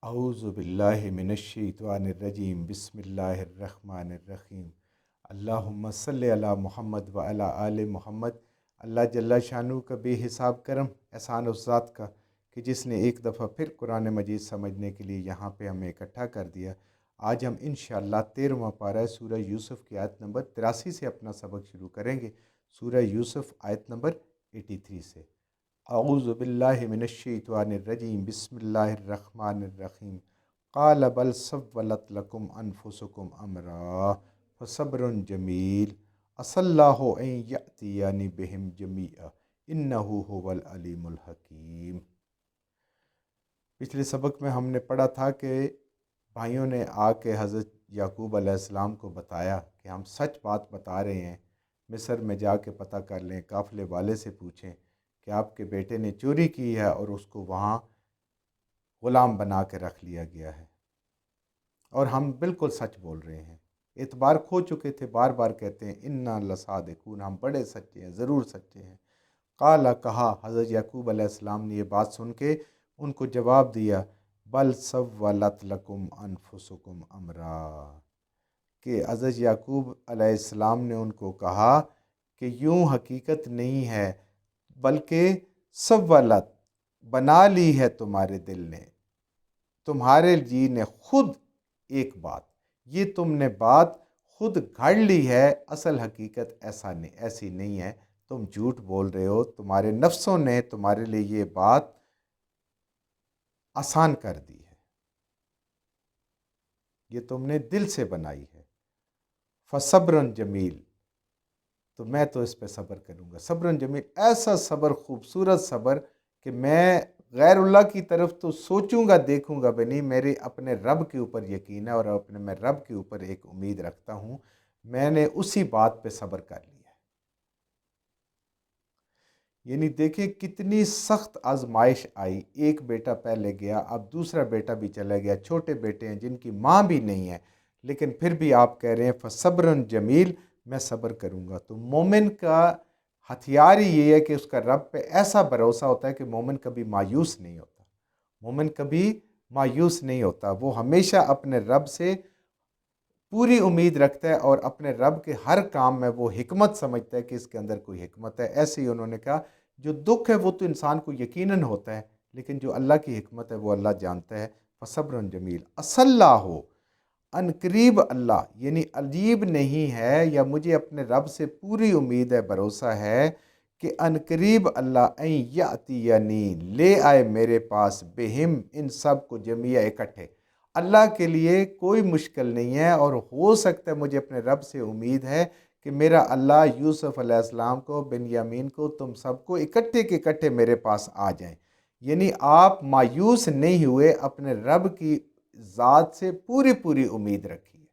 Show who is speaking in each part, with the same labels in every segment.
Speaker 1: अऊज़ु बिल्लाहि मिनश्शैतानिर्रजीम बिस्मिल्लाहिर्रहमानिर्रहीम। अल्लाहुम्मा सल्लि अला मुहम्मद व अला आले मुहम्मद। अल्लाह जल्ला शानू का बेहिसाब करम एहसान उस ज़ात का कि जिसने एक दफ़ा फिर कुरान मजीद समझने के लिए यहाँ पे हमें इकट्ठा कर दिया। आज हम इंशाअल्लाह 13वां पारा सूरह यूसुफ़ की आयत नंबर 83 से अपना सबक शुरू करेंगे। सूरह यूसुफ़ आयत नंबर 83 से। अऊज़ु बिल्लाहि मिनश्शैतानिर्रजीम बिस्मिल्लाहिर्रहमानिर्रहीम। क़ाल बल सव्वलत लकुम अनफुसुकुम अमरा फसब्रुन जमील असल्लाहु अन यअतियानी बिहिम जमीआ इन्नहु हुवल अलीमुल हकीम। पिछले सबक में हमने पढ़ा था कि भाइयों ने आके हज़रत याकूब अलैहिस्सलाम को बताया कि हम सच बात बता रहे हैं, मिस्र में जाके पता कर लें, काफ़िले वाले से पूछें कि आपके बेटे ने चोरी की है और उसको वहाँ ग़ुलाम बना के रख लिया गया है और हम बिल्कुल सच बोल रहे हैं। एतबार खो चुके थे, बार बार कहते हैं इन्ना लसादिकून, हम बड़े सच्चे हैं, ज़रूर सच्चे हैं। काला कहा, हज़रत याकूब अलैहिस्सलाम ने ये बात सुन के उनको जवाब दिया, बल सव्वलत लकुम अनफुसुकुम अमरा, कि हज़रत याकूब अलैहिस्सलाम ने उनको कहा कि यूं हकीकत नहीं है, बल्कि सव्वलत, बना ली है तुम्हारे दिल ने, तुम्हारे जी ने खुद एक बात, ये तुमने बात खुद घड़ ली है, असल हकीकत ऐसी नहीं है, तुम झूठ बोल रहे हो, तुम्हारे नफ्सों ने तुम्हारे लिए ये बात आसान कर दी है, ये तुमने दिल से बनाई है। फसब्रन जमील, तो मैं तो इस पे सब्र करूँगा। सब्रन जमील, ऐसा सब्र, खूबसूरत सब्र कि मैं गैरुल्लाह की तरफ तो सोचूंगा देखूंगा भी नहीं, मेरे अपने रब के ऊपर यकीन है और अपने मैं रब के ऊपर एक उम्मीद रखता हूँ, मैंने उसी बात पे सब्र कर लिया। यानी देखिए कितनी सख्त आजमाइश आई। एक बेटा पहले गया, अब दूसरा बेटा भी चला गया, छोटे बेटे हैं जिनकी माँ भी नहीं है, लेकिन फिर भी आप कह रहे हैं फसब्रन जमील, मैं सब्र करूँगा। तो मोमिन का हथियार ही ये है कि उसका रब पे ऐसा भरोसा होता है कि मोमिन कभी मायूस नहीं होता, मोमिन कभी मायूस नहीं होता, वो हमेशा अपने रब से पूरी उम्मीद रखता है और अपने रब के हर काम में वो हिकमत समझता है कि इसके अंदर कोई हिकमत है। ऐसे ही उन्होंने कहा, जो दुख है वो तो इंसान को यकीनन होता है, लेकिन जो अल्लाह की हिकमत है वो अल्लाह जानता है। फसब्रन जमील असल्ला हो, अनकरीब अल्लाह, यानी अजीब नहीं है, या मुझे अपने रब से पूरी उम्मीद है, भरोसा है कि अनकरीब अल्लाह ऐ याती, यानी ले आए मेरे पास, बेहिम, इन सब को, जमिया, इकट्ठे। अल्लाह के लिए कोई मुश्किल नहीं है और हो सकता है, मुझे अपने रब से उम्मीद है कि मेरा अल्लाह यूसुफ अलैहिस्सलाम को, बिन्यामीन को, तुम सबको इकट्ठे के इकट्ठे मेरे पास आ जाएं। यानी आप मायूस नहीं हुए, अपने रब की ज़ात से पूरी पूरी उम्मीद रखिए।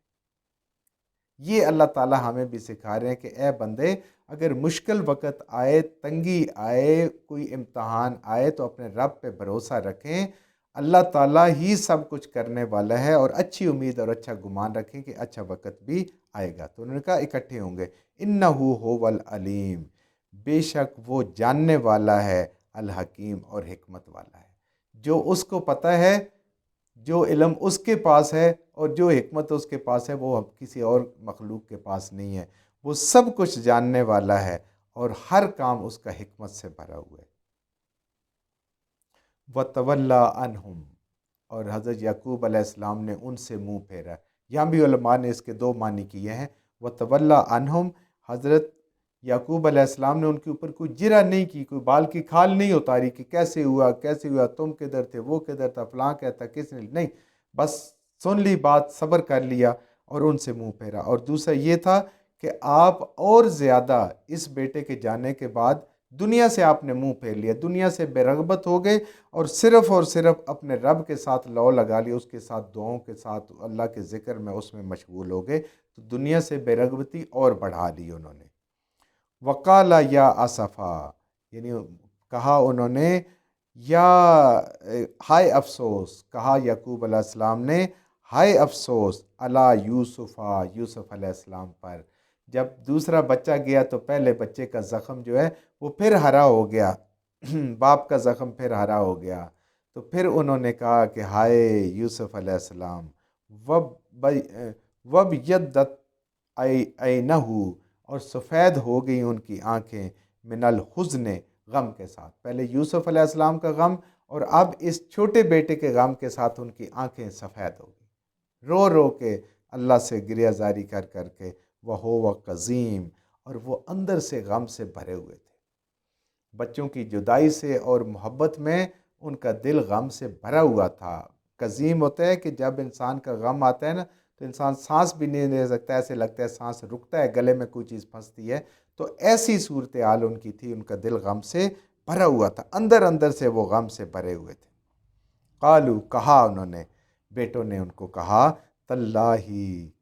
Speaker 1: ये अल्लाह ताला हमें भी सिखा रहे हैं कि ए बंदे, अगर मुश्किल वक़्त आए, तंगी आए, कोई इम्तहान आए, तो अपने रब पे भरोसा रखें, अल्लाह ताला ही सब कुछ करने वाला है, और अच्छी उम्मीद और अच्छा गुमान रखें कि अच्छा वक़्त भी आएगा। तो उन्होंने कहा इकट्ठे होंगे। इन्नहु हुवल अलीम, बेशक वो जानने वाला है, अल हकीम, और हिकमत वाला है। जो उसको पता है, जो इल्म उसके पास है और जो हिकमत उसके पास है, वो किसी और मखलूक के पास नहीं है। वो सब कुछ जानने वाला है और हर काम उसका हिकमत से भरा हुआ है। वतवल्ला अनहुम, और हज़रत याकूब अलैहिस्सलाम ने उनसे मुंह फेरा। यहाँ भी उलमा ने इसके दो मानी किए हैं। वतवल्ला अनहुम, हज़रत याकूब अलैहिस्सलाम ने उनके ऊपर कोई जिरा नहीं की, कोई बाल की खाल नहीं उतारी कि कैसे हुआ कैसे हुआ, तुम किधर थे, वो किधर था, फलां कहता, किसने, नहीं, बस सुन ली बात, सब्र कर लिया और उनसे मुंह फेरा। और दूसरा ये था कि आप और ज़्यादा इस बेटे के जाने के बाद दुनिया से आपने मुंह फेर लिया, दुनिया से बेरगबत हो गए और सिर्फ अपने रब के साथ लौ लगा लिया, उसके साथ दुआओं के साथ अल्लाह के ज़िक्र में उसमें मशगूल हो गए, तो दुनिया से बेरगबती और बढ़ा ली उन्होंने। वकाला या असफ़ा, यानी कहा उन्होंने, या हाय अफसोस, कहा याकूब अलैहिस्सलाम ने, हाय अफसोस, अला यूसुफ़ा, यूसुफ अलैहिस्सलाम पर। जब दूसरा बच्चा गया तो पहले बच्चे का ज़ख़म जो है वो फिर हरा हो गया बाप का ज़ख़म फिर हरा हो गया। تو پھر انہوں نے کہا کہ ہائے یوسف علیہ السلام، وب یدت عینہو، اور سفید ہو گئی ان کی آنکھیں، من الحزن، غم کے ساتھ۔ پہلے یوسف علیہ السلام کا غم، اور اب اس چھوٹے بیٹے کے غم کے ساتھ ان کی آنکھیں سفید ہو گئی، رو رو کے اللہ سے گریہ زاری کر کر کے، وہ قزیم، اور وہ اندر سے غم سے بھرے ہوئے تھے۔ بچوں کی جدائی سے اور محبت میں ان کا دل غم سے بھرا ہوا تھا۔ قزیم ہوتا ہے کہ جب انسان کا غم آتا ہے نا تو انسان سانس بھی نہیں لے سکتا، ایسے لگتا ہے سانس رکتا ہے، گلے میں کوئی چیز پھنستی ہے، تو ایسی صورتحال ان کی تھی، ان کا دل غم سے بھرا ہوا تھا، اندر اندر سے وہ غم سے بھرے ہوئے تھے۔ قالو، کہا انہوں نے، بیٹوں نے ان کو کہا، تاللہ،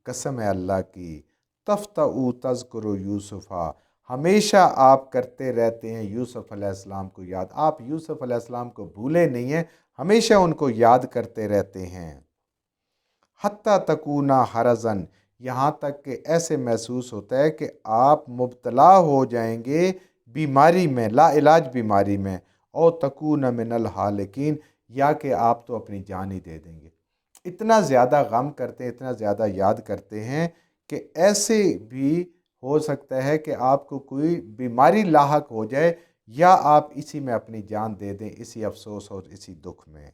Speaker 1: قسم ہے اللہ کی، تفتؤ تذکر یوسفا، ہمیشہ آپ کرتے رہتے ہیں یوسف علیہ السلام کو یاد، آپ یوسف علیہ السلام کو بھولے نہیں ہیں، ہمیشہ ان کو یاد کرتے رہتے ہیں۔ حتیٰ تکونا حرزن، یہاں تک کہ ایسے محسوس ہوتا ہے کہ آپ مبتلا ہو جائیں گے بیماری میں، لا علاج بیماری میں، او تکون من الحالکین، یا کہ آپ تو اپنی جان ہی دے دیں گے۔ اتنا زیادہ غم کرتے ہیں، اتنا زیادہ یاد کرتے ہیں کہ ایسے بھی ہو سکتا ہے کہ آپ کو کوئی بیماری لاحق ہو جائے، یا آپ اسی میں اپنی جان دے دیں، اسی افسوس اور اسی دکھ میں۔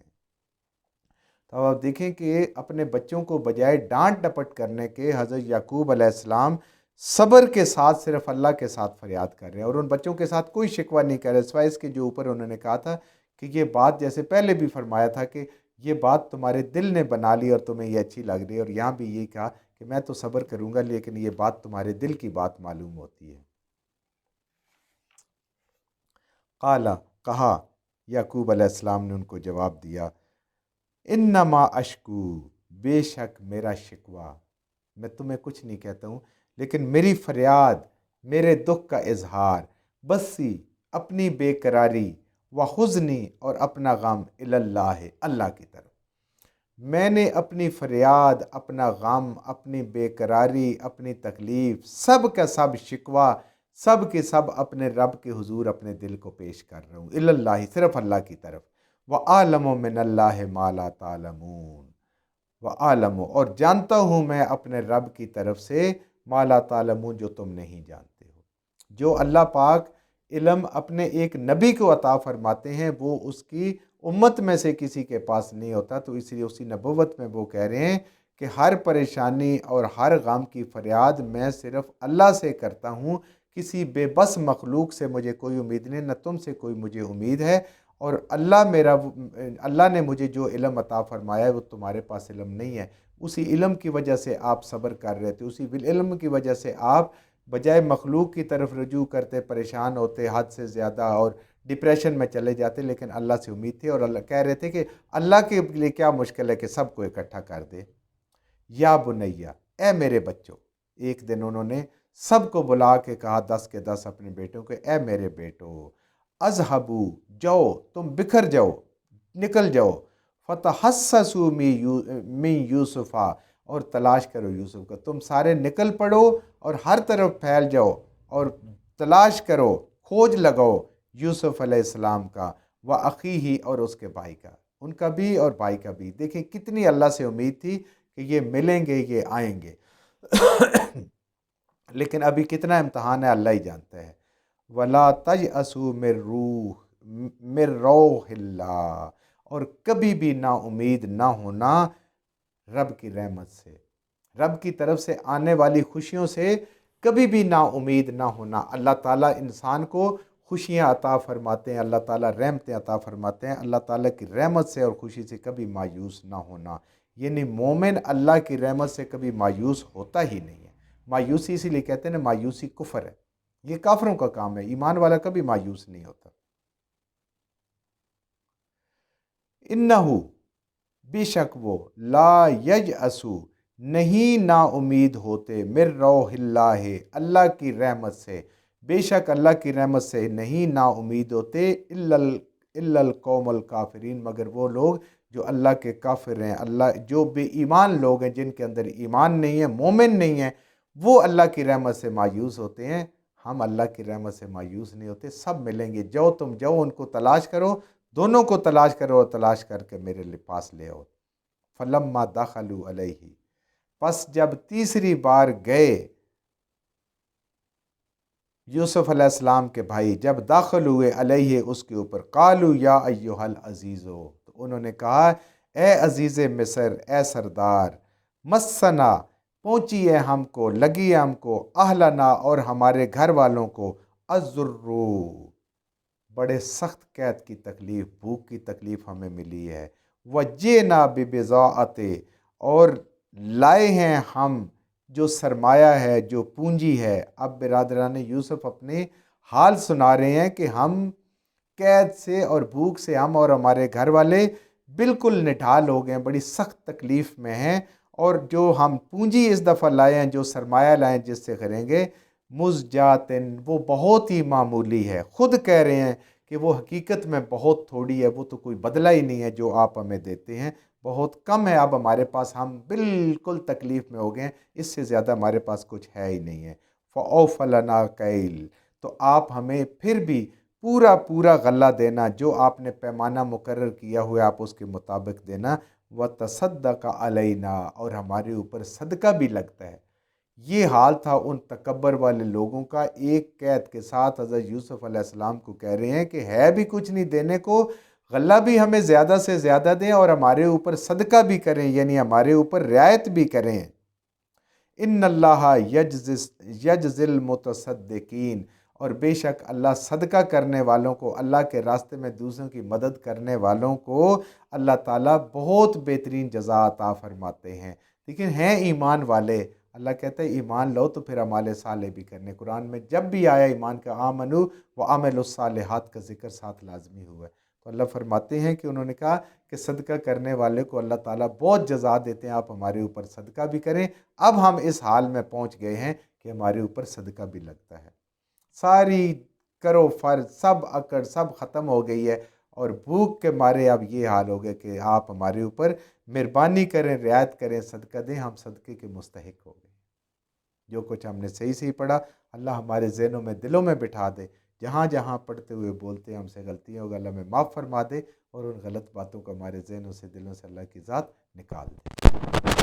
Speaker 1: تو آپ دیکھیں کہ اپنے بچوں کو بجائے ڈانٹ ڈپٹ کرنے کے حضرت یعقوب علیہ السلام صبر کے ساتھ صرف اللہ کے ساتھ فریاد کر رہے ہیں، اور ان بچوں کے ساتھ کوئی شکوہ نہیں کر رہے، سوائے اس کے جو اوپر انہوں نے کہا تھا کہ یہ بات، جیسے پہلے بھی فرمایا تھا کہ یہ بات تمہارے دل نے بنا لی اور تمہیں یہ اچھی لگ رہی ہے، اور یہاں بھی یہی کہا کہ میں تو صبر کروں گا، لیکن یہ بات تمہارے دل کی بات معلوم ہوتی ہے۔ قالا، کہا، یعقوب علیہ السلام نے ان کو جواب دیا، انما اشکو، بے شک میرا شکوہ، میں تمہیں کچھ نہیں کہتا ہوں، لیکن میری فریاد، میرے دکھ کا اظہار، بسی، اپنی بے قراری، وحزنی، اور اپنا غم، اللہ، اللہ کی طرف۔ میں نے اپنی فریاد، اپنا غم، اپنی بے قراری، اپنی تکلیف، سب کا سب شکوہ، سب کے سب اپنے رب کے حضور اپنے دل کو پیش کر رہا ہوں، اللہ، صرف اللہ کی طرف۔ وَأَعْلَمُ مِنَ اللَّهِ مَا لَا تَعْلَمُونَ، وَأَعْلَمُ، اور جانتا ہوں میں اپنے رب کی طرف سے، مَا لَا تَعْلَمُونَ، جو تم نہیں جانتے ہو۔ جو اللہ پاک علم اپنے ایک نبی کو عطا فرماتے ہیں، وہ اس کی امت میں سے کسی کے پاس نہیں ہوتا، تو اس لیے اسی نبوت میں وہ کہہ رہے ہیں کہ ہر پریشانی اور ہر غم کی فریاد میں صرف اللہ سے کرتا ہوں، کسی بے بس مخلوق سے مجھے کوئی امید نہیں، نہ تم سے کوئی مجھے امید ہے، اور اللہ نے مجھے جو علم عطا فرمایا ہے وہ تمہارے پاس علم نہیں ہے، اسی علم کی وجہ سے آپ صبر کر رہے تھے، اسی علم کی وجہ سے آپ بجائے مخلوق کی طرف رجوع کرتے، پریشان ہوتے حد سے زیادہ اور ڈپریشن میں چلے جاتے، لیکن اللہ سے امید تھی، اور اللہ کہہ رہے تھے کہ اللہ کے لیے کیا مشکل ہے کہ سب کو اکٹھا کر دے۔ یا بنیا، اے میرے بچوں، ایک دن انہوں نے سب کو بلا کے کہا، 10 کے 10 اپنے بیٹوں کے، اے میرے بیٹو، اذہبو، جاؤ، تم بکھر جاؤ، نکل جاؤ، فتحسسوا من یوسفا، اور تلاش کرو یوسف کا، تم سارے نکل پڑو اور ہر طرف پھیل جاؤ اور تلاش کرو، کھوج لگاؤ یوسف علیہ السلام کا، وَأَخِيهِ، اور اس کے بھائی کا، ان کا بھی اور بھائی کا بھی۔ دیکھیں کتنی اللہ سے امید تھی کہ یہ ملیں گے، یہ آئیں گے، لیکن ابھی کتنا امتحان ہے اللہ ہی جانتا ہے۔ وَلَا تَيْأَسُوا مِن رَوْحِ اللَّهِ، اور کبھی بھی نا امید نہ ہونا رب کی رحمت سے، رب کی طرف سے آنے والی خوشیوں سے کبھی بھی نا امید نہ ہونا۔ اللہ تعالیٰ انسان کو خوشیاں عطا فرماتے ہیں، اللہ تعالیٰ رحمتیں عطا فرماتے ہیں، اللہ تعالیٰ کی رحمت سے اور خوشی سے کبھی مایوس نہ ہونا، یعنی مومن اللہ کی رحمت سے کبھی مایوس ہوتا ہی نہیں ہے۔ مایوسی اسی لیے کہتے ہیں نا، مایوسی کفر ہے، یہ کافروں کا کام ہے، ایمان والا کبھی مایوس نہیں ہوتا۔ انہو، بے شک وہ، لا یجأسو، نہیں نا امید ہوتے، من روح اللہ، اللہ کی رحمت سے، بے شک اللہ کی رحمت سے نہیں نا امید ہوتے، الا القوم الکافرین، مگر وہ لوگ جو اللہ کے کافر ہیں، اللہ جو بے ایمان لوگ ہیں، جن کے اندر ایمان نہیں ہے، مومن نہیں ہے، وہ اللہ کی رحمت سے مایوس ہوتے ہیں۔ ہم اللہ کی رحمت سے مایوس نہیں ہوتے، سب ملیں گے، جاؤ تم جاؤ، ان کو تلاش کرو، दोनों को तलाश करो और तलाश करके मेरे लिए पास ले आओ। फलम्मा दखलू अलैहि, पस जब तीसरी बार गए यूसुफ अलैहिस्सलाम के भाई, जब दाखिल हुए अलैहि उसके ऊपर, कालू या अय्युहल अजीज़ो, तो उन्होंने कहा ए अजीज़ मिस्र, ए सरदार, मस्सना, पहुंची है हमको, लगी है हमको, अहलना और हमारे घर वालों को, अज़ुर्रू, बड़े सख्त कैद की तकलीफ़, भूख की तकलीफ़ हमें मिली है, वज्जना बिबिज़ाअते, और लाए हैं हम जो सरमाया है, जो पूंजी है। अब बिरादरान यूसुफ अपने हाल सुना रहे हैं कि हम कैद से और भूख से हम और हमारे घर वाले बिल्कुल निढाल हो गए हैं, बड़ी सख्त तकलीफ़ में हैं, और जो हम पूंजी इस दफ़ा लाए हैं, जो सरमाया लाए हैं जिससे करेंगे, मुज़जातिन, वो बहुत ही मामूली है। ख़ुद कह रहे हैं कि वो हकीकत में बहुत थोड़ी है, वो तो कोई बदला ही नहीं है जो आप हमें देते हैं, बहुत कम है अब हमारे पास, हम बिल्कुल तकलीफ़ में हो गए हैं, इससे ज़्यादा हमारे पास कुछ है ही नहीं है। फ़औफ़लना कैल, तो आप हमें फिर भी पूरा पूरा गल्ला देना, जो आपने पैमाना मुकर्रर किया हुआ आप उसके मुताबिक देना। व तसद्दक़ अलैना, और हमारे ऊपर सदका भी लगता है। ये हाल था उन तकब्बर वाले लोगों का। एक कैद के साथ हज़रत यूसुफ अलैहिस्सलाम को कह रहे हैं कि है भी कुछ नहीं देने को, गल्ला भी हमें ज़्यादा से ज़्यादा दें और हमारे ऊपर सदका भी करें, यानी हमारे ऊपर रियायत भी करें। इन्नल्लाह यजज़िल मुतसद्दिकीन, और बेशक अल्लाह सदका करने वालों को, अल्लाह के रास्ते में दूसरों की मदद करने वालों को अल्लाह ताला बहुत बेहतरीन जज़ा अता फरमाते हैं। लेकिन हैं ईमान वाले, अल्लाह कहता है ईमान लो तो फिर अमाल साले भी करने। कुरान में जब भी आया ईमान का, आमनु व अमलुस्सालिहात का जिक्र साथ लाजमी हुआ है। तो अल्लाह फरमाते हैं कि उन्होंने कहा कि सदका करने वाले को अल्लाह ताला बहुत जज़ा देते हैं, आप हमारे ऊपर सदका भी करें। अब हम इस हाल में पहुंच गए हैं कि हमारे ऊपर सदका भी लगता है। सारी करो फर्ज, सब अकड़ सब ख़त्म हो गई है, और भूख के मारे अब ये हाल हो गया कि आप हमारे ऊपर मेहरबानी करें, रियायत करें, सदका दें, हम सदक़े के मुस्तहिक हो गए। जो कुछ हमने सही सही पढ़ा, अल्लाह हमारे ज़हनों में, दिलों में बिठा दे। जहाँ जहाँ पढ़ते हुए बोलते हैं हमसे गलतियाँ होगा, अल्लाह हमें माफ़ फरमा दे, और उन गलत बातों को हमारे ज़हनों से, दिलों से अल्लाह की ज़ात निकाल दे।